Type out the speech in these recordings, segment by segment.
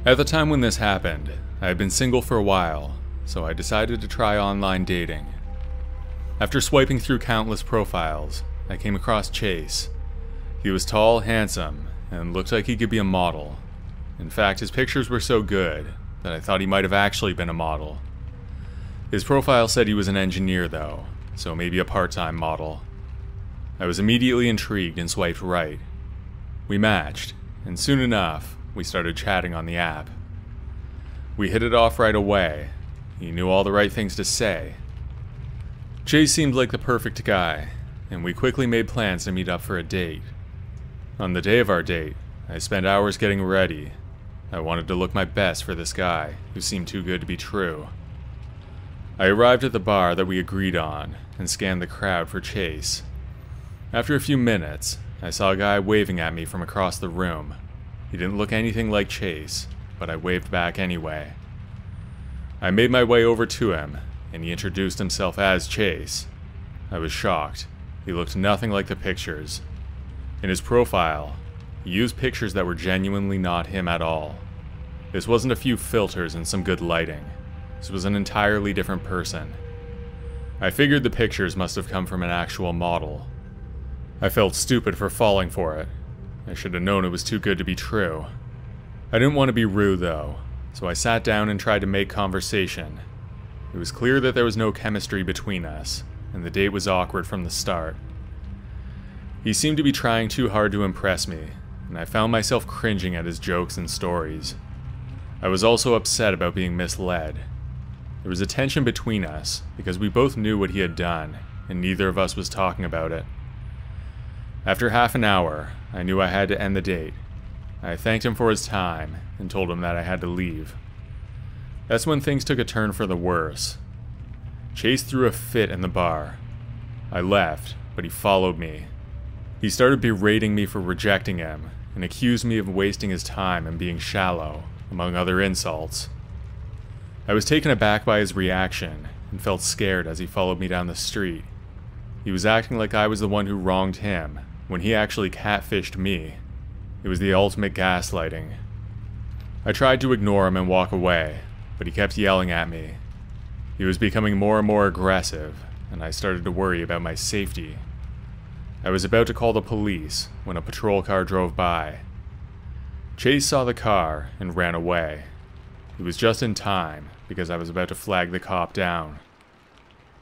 At the time when this happened, I had been single for a while, so I decided to try online dating. After swiping through countless profiles, I came across Chase. He was tall, handsome, and looked like he could be a model. In fact, his pictures were so good that I thought he might have actually been a model. His profile said he was an engineer though, so maybe a part-time model. I was immediately intrigued and swiped right. We matched, and soon enough, we started chatting on the app. We hit it off right away. He knew all the right things to say. Chase seemed like the perfect guy, and we quickly made plans to meet up for a date. On the day of our date, I spent hours getting ready. I wanted to look my best for this guy, who seemed too good to be true. I arrived at the bar that we agreed on, and scanned the crowd for Chase. After a few minutes, I saw a guy waving at me from across the room. He didn't look anything like Chase, but I waved back anyway. I made my way over to him, and he introduced himself as Chase. I was shocked. He looked nothing like the pictures. In his profile, he used pictures that were genuinely not him at all. This wasn't a few filters and some good lighting. This was an entirely different person. I figured the pictures must have come from an actual model. I felt stupid for falling for it. I should have known it was too good to be true. I didn't want to be rude though, so I sat down and tried to make conversation. It was clear that there was no chemistry between us, and the date was awkward from the start. He seemed to be trying too hard to impress me, and I found myself cringing at his jokes and stories. I was also upset about being misled. There was a tension between us, because we both knew what he had done, and neither of us was talking about it. After half an hour, I knew I had to end the date. I thanked him for his time, and told him that I had to leave. That's when things took a turn for the worse. Chase threw a fit in the bar. I left, but he followed me. He started berating me for rejecting him, and accused me of wasting his time and being shallow, among other insults. I was taken aback by his reaction, and felt scared as he followed me down the street. He was acting like I was the one who wronged him, when he actually catfished me. It was the ultimate gaslighting. I tried to ignore him and walk away, but he kept yelling at me. He was becoming more and more aggressive, and I started to worry about my safety. I was about to call the police when a patrol car drove by. Chase saw the car and ran away. He was just in time, because I was about to flag the cop down.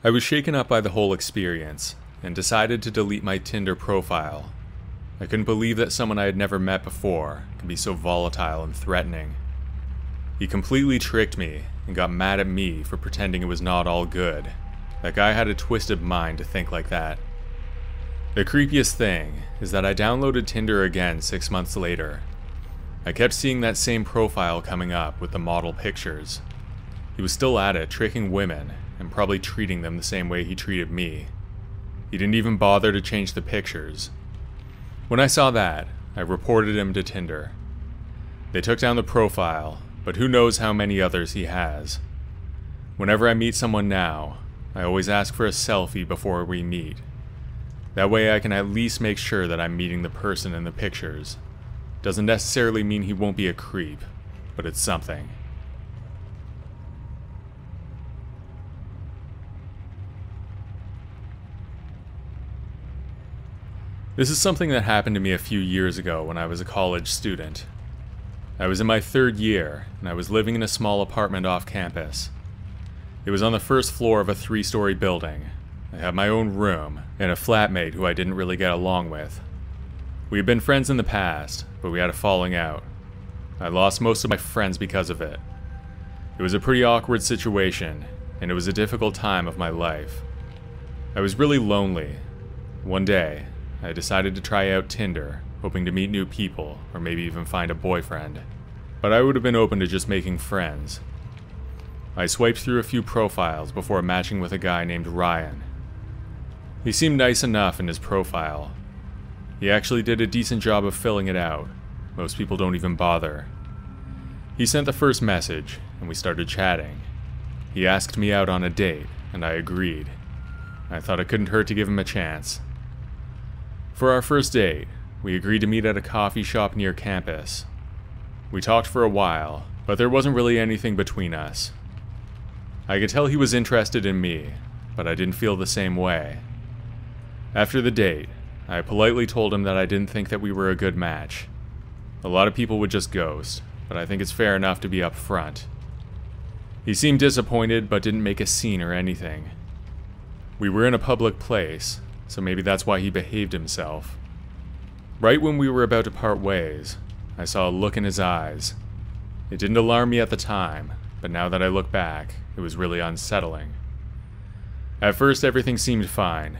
I was shaken up by the whole experience, and decided to delete my Tinder profile. I couldn't believe that someone I had never met before could be so volatile and threatening. He completely tricked me, and got mad at me for pretending it was not all good. That guy had a twisted mind to think like that. The creepiest thing is that I downloaded Tinder again 6 months later. I kept seeing that same profile coming up with the model pictures. He was still at it, tricking women, and probably treating them the same way he treated me. He didn't even bother to change the pictures. When I saw that, I reported him to Tinder. They took down the profile, but who knows how many others he has. Whenever I meet someone now, I always ask for a selfie before we meet. That way I can at least make sure that I'm meeting the person in the pictures. Doesn't necessarily mean he won't be a creep, but it's something. This is something that happened to me a few years ago when I was a college student. I was in my 3rd year, and I was living in a small apartment off campus. It was on the 1st floor of a 3-story building. I had my own room, and a flatmate who I didn't really get along with. We had been friends in the past, but we had a falling out. I lost most of my friends because of it. It was a pretty awkward situation, and it was a difficult time of my life. I was really lonely. One day, I decided to try out Tinder, hoping to meet new people, or maybe even find a boyfriend. But I would have been open to just making friends. I swiped through a few profiles before matching with a guy named Ryan. He seemed nice enough in his profile. He actually did a decent job of filling it out. Most people don't even bother. He sent the first message, and we started chatting. He asked me out on a date, and I agreed. I thought it couldn't hurt to give him a chance. For our first date, we agreed to meet at a coffee shop near campus. We talked for a while, But there wasn't really anything between us. I could tell he was interested in me, but I didn't feel the same way. After the date, I politely told him that I didn't think that we were a good match. A lot of people would just ghost, but I think it's fair enough to be upfront. He seemed disappointed, but didn't make a scene or anything. We were in a public place, so maybe that's why he behaved himself. Right when we were about to part ways, I saw a look in his eyes. It didn't alarm me at the time, but now that I look back, it was really unsettling. At first, everything seemed fine.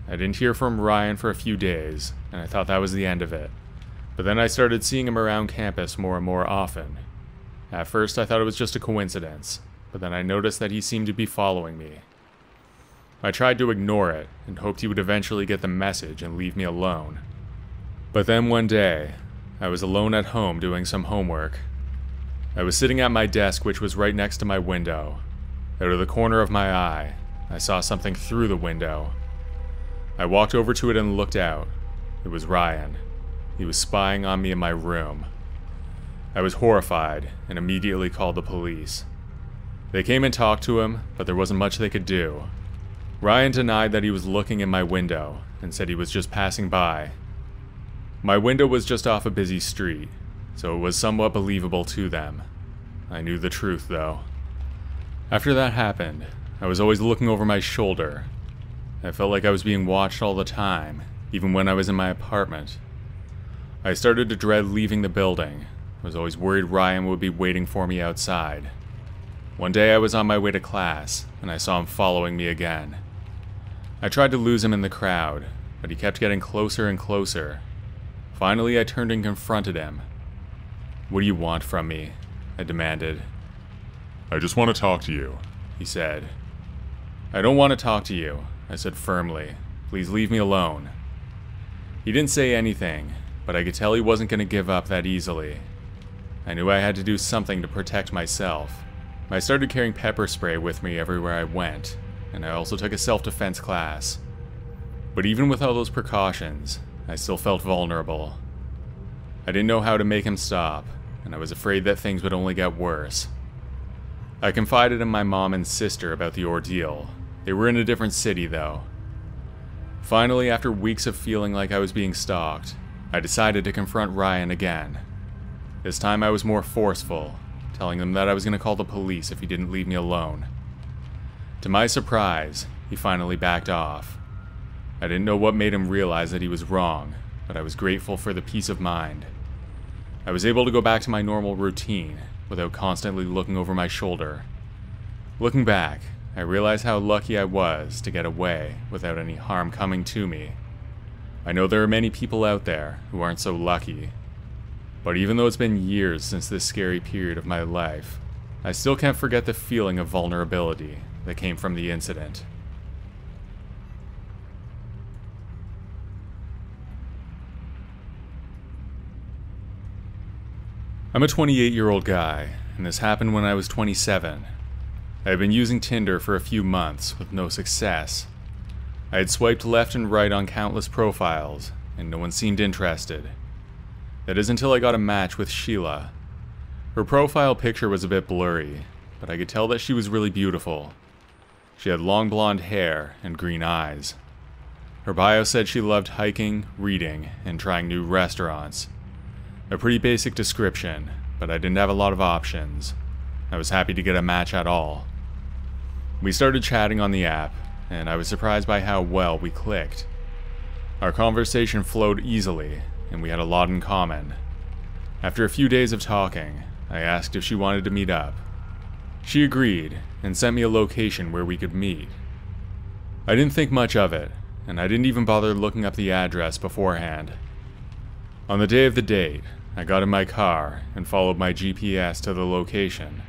I didn't hear from Ryan for a few days, and I thought that was the end of it. But then I started seeing him around campus more and more often. At first, I thought it was just a coincidence, but then I noticed that he seemed to be following me. I tried to ignore it, and hoped he would eventually get the message and leave me alone. But then one day, I was alone at home doing some homework. I was sitting at my desk, which was right next to my window. Out of the corner of my eye, I saw something through the window. I walked over to it and looked out. It was Ryan. He was spying on me in my room. I was horrified and immediately called the police. They came and talked to him, but there wasn't much they could do. Ryan denied that he was looking in my window and said he was just passing by. My window was just off a busy street, so it was somewhat believable to them. I knew the truth, though. After that happened, I was always looking over my shoulder. I felt like I was being watched all the time, even when I was in my apartment. I started to dread leaving the building. I was always worried Ryan would be waiting for me outside. One day I was on my way to class, and I saw him following me again. I tried to lose him in the crowd, but he kept getting closer and closer. Finally, I turned and confronted him. "What do you want from me?" I demanded. "I just want to talk to you," he said. "I don't want to talk to you," I said firmly. "Please leave me alone." He didn't say anything, but I could tell he wasn't going to give up that easily. I knew I had to do something to protect myself. I started carrying pepper spray with me everywhere I went, and I also took a self-defense class. But even with all those precautions, I still felt vulnerable. I didn't know how to make him stop, and I was afraid that things would only get worse. I confided in my mom and sister about the ordeal. They were in a different city, though. Finally, after weeks of feeling like I was being stalked, I decided to confront Ryan again. This time I was more forceful, telling them that I was going to call the police if he didn't leave me alone. To my surprise, he finally backed off. I didn't know what made him realize that he was wrong, but I was grateful for the peace of mind. I was able to go back to my normal routine without constantly looking over my shoulder. Looking back, I realized how lucky I was to get away without any harm coming to me. I know there are many people out there who aren't so lucky. But even though it's been years since this scary period of my life, I still can't forget the feeling of vulnerability that came from the incident. I'm a 28-year-old guy, and this happened when I was 27. I had been using Tinder for a few months with no success. I had swiped left and right on countless profiles, and no one seemed interested. That is until I got a match with Sheila. Her profile picture was a bit blurry, but I could tell that she was really beautiful. She had long blonde hair and green eyes. Her bio said she loved hiking, reading, and trying new restaurants. A pretty basic description, but I didn't have a lot of options. I was happy to get a match at all. We started chatting on the app, and I was surprised by how well we clicked. Our conversation flowed easily, and we had a lot in common. After a few days of talking, I asked if she wanted to meet up. She agreed, and sent me a location where we could meet. I didn't think much of it, and I didn't even bother looking up the address beforehand. On the day of the date, I got in my car and followed my GPS to the location.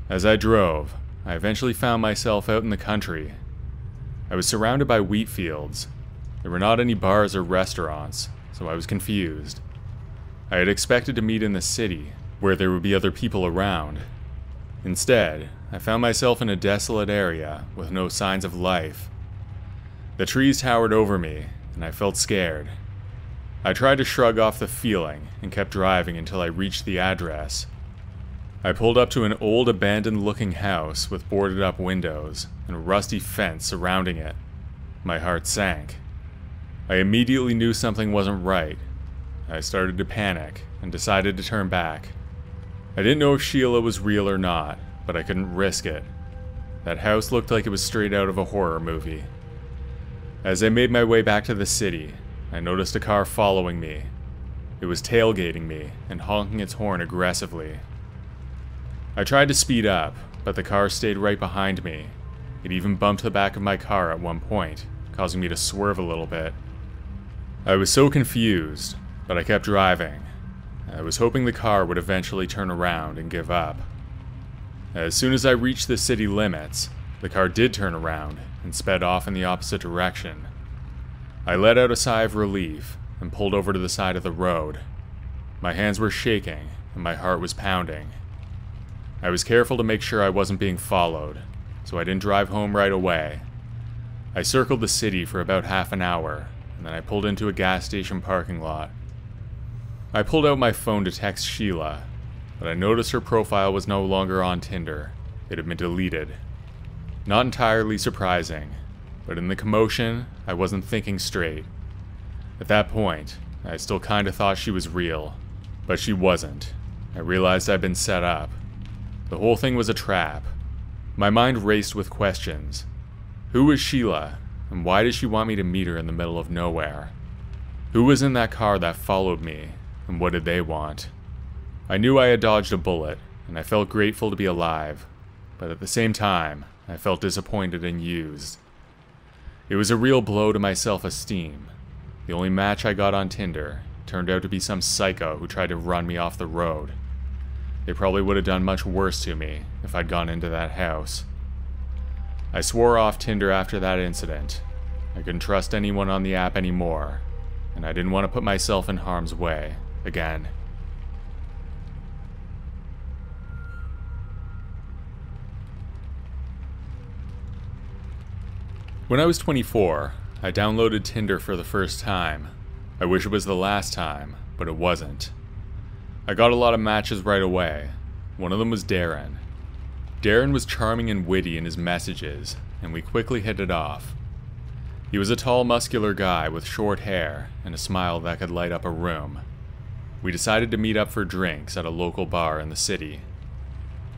As I drove, I eventually found myself out in the country. I was surrounded by wheat fields. There were not any bars or restaurants, so I was confused. I had expected to meet in the city, where there would be other people around. Instead, I found myself in a desolate area with no signs of life. The trees towered over me, and I felt scared. I tried to shrug off the feeling and kept driving until I reached the address. I pulled up to an old abandoned-looking house with boarded-up windows and a rusty fence surrounding it. My heart sank. I immediately knew something wasn't right. I started to panic and decided to turn back. I didn't know if Sheila was real or not, but I couldn't risk it. That house looked like it was straight out of a horror movie. As I made my way back to the city, I noticed a car following me. It was tailgating me and honking its horn aggressively. I tried to speed up, but the car stayed right behind me. It even bumped the back of my car at one point, causing me to swerve a little bit. I was so confused, but I kept driving. I was hoping the car would eventually turn around and give up. As soon as I reached the city limits, the car did turn around and sped off in the opposite direction. I let out a sigh of relief and pulled over to the side of the road. My hands were shaking and my heart was pounding. I was careful to make sure I wasn't being followed, so I didn't drive home right away. I circled the city for about half an hour, and then I pulled into a gas station parking lot. I pulled out my phone to text Sheila, but I noticed her profile was no longer on Tinder. It had been deleted. Not entirely surprising, but in the commotion, I wasn't thinking straight. At that point, I still kinda thought she was real, but she wasn't. I realized I'd been set up. The whole thing was a trap. My mind raced with questions. Who was Sheila, and why did she want me to meet her in the middle of nowhere? Who was in that car that followed me, and what did they want? I knew I had dodged a bullet, and I felt grateful to be alive, but at the same time, I felt disappointed and used. It was a real blow to my self-esteem. The only match I got on Tinder turned out to be some psycho who tried to run me off the road. They probably would have done much worse to me if I'd gone into that house. I swore off Tinder after that incident. I couldn't trust anyone on the app anymore, and I didn't want to put myself in harm's way again. When I was 24, I downloaded Tinder for the first time. I wish it was the last time, but it wasn't. I got a lot of matches right away. One of them was Darren. Darren was charming and witty in his messages, and we quickly hit it off. He was a tall, muscular guy with short hair and a smile that could light up a room. We decided to meet up for drinks at a local bar in the city.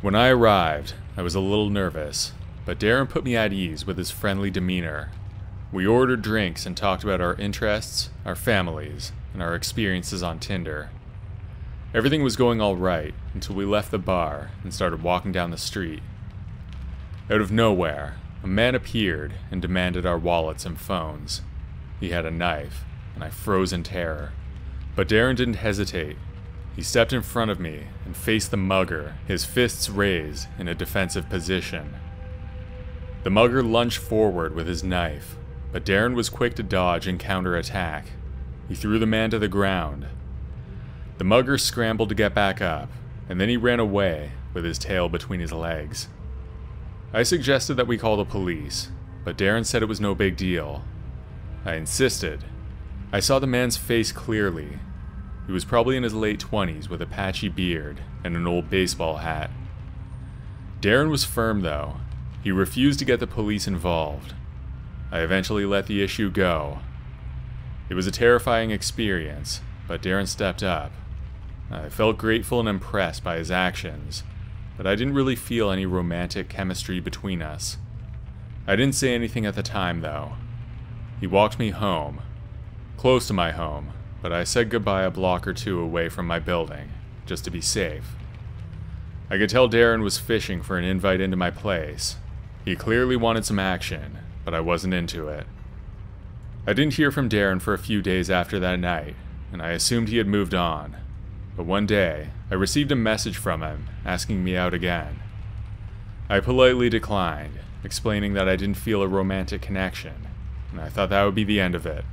When I arrived, I was a little nervous, but Darren put me at ease with his friendly demeanor. We ordered drinks and talked about our interests, our families, and our experiences on Tinder. Everything was going all right until we left the bar and started walking down the street. Out of nowhere, a man appeared and demanded our wallets and phones. He had a knife, and I froze in terror. But Darren didn't hesitate. He stepped in front of me and faced the mugger, his fists raised in a defensive position. The mugger lunged forward with his knife, but Darren was quick to dodge and counterattack. He threw the man to the ground. The mugger scrambled to get back up, and then he ran away with his tail between his legs. I suggested that we call the police, but Darren said it was no big deal. I insisted. I saw the man's face clearly. He was probably in his late 20s with a patchy beard and an old baseball hat. Darren was firm though. He refused to get the police involved. I eventually let the issue go. It was a terrifying experience, but Darren stepped up. I felt grateful and impressed by his actions, but I didn't really feel any romantic chemistry between us. I didn't say anything at the time though. He walked me home, close to my home, but I said goodbye a block or two away from my building, just to be safe. I could tell Darren was fishing for an invite into my place. He clearly wanted some action, but I wasn't into it. I didn't hear from Darren for a few days after that night, and I assumed he had moved on. But one day, I received a message from him asking me out again. I politely declined, explaining that I didn't feel a romantic connection, and I thought that would be the end of it.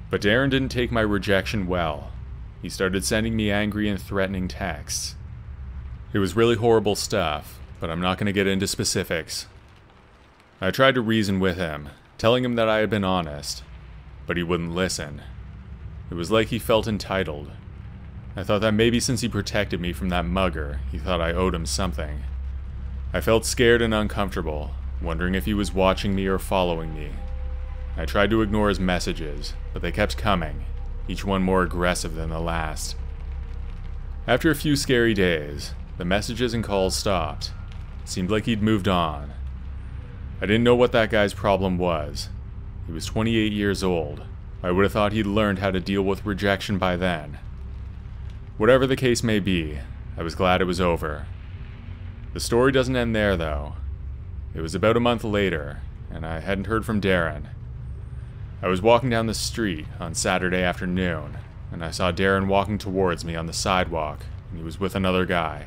But Darren didn't take my rejection well. He started sending me angry and threatening texts. It was really horrible stuff, but I'm not going to get into specifics. I tried to reason with him, telling him that I had been honest, but he wouldn't listen. It was like he felt entitled. I thought that maybe since he protected me from that mugger, he thought I owed him something. I felt scared and uncomfortable, wondering if he was watching me or following me. I tried to ignore his messages, but they kept coming, each one more aggressive than the last. After a few scary days, the messages and calls stopped. It seemed like he'd moved on. I didn't know what that guy's problem was. He was 28 years old. I would have thought he'd learned how to deal with rejection by then. Whatever the case may be, I was glad it was over. The story doesn't end there, though. It was about a month later, and I hadn't heard from Darren. I was walking down the street on Saturday afternoon, and I saw Darren walking towards me on the sidewalk, and he was with another guy.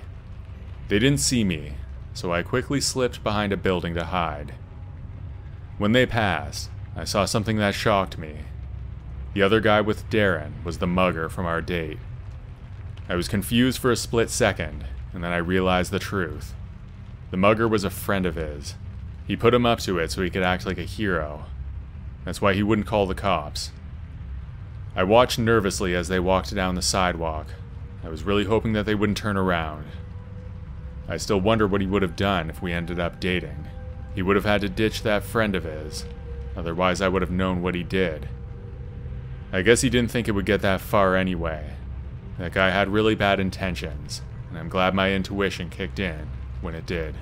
They didn't see me, so I quickly slipped behind a building to hide. When they passed, I saw something that shocked me. The other guy with Darren was the mugger from our date. I was confused for a split second, and then I realized the truth. The mugger was a friend of his. He put him up to it so he could act like a hero. That's why he wouldn't call the cops. I watched nervously as they walked down the sidewalk. I was really hoping that they wouldn't turn around. I still wonder what he would have done if we ended up dating. He would have had to ditch that friend of his. Otherwise, I would have known what he did. I guess he didn't think it would get that far anyway. That guy had really bad intentions, and I'm glad my intuition kicked in when it did.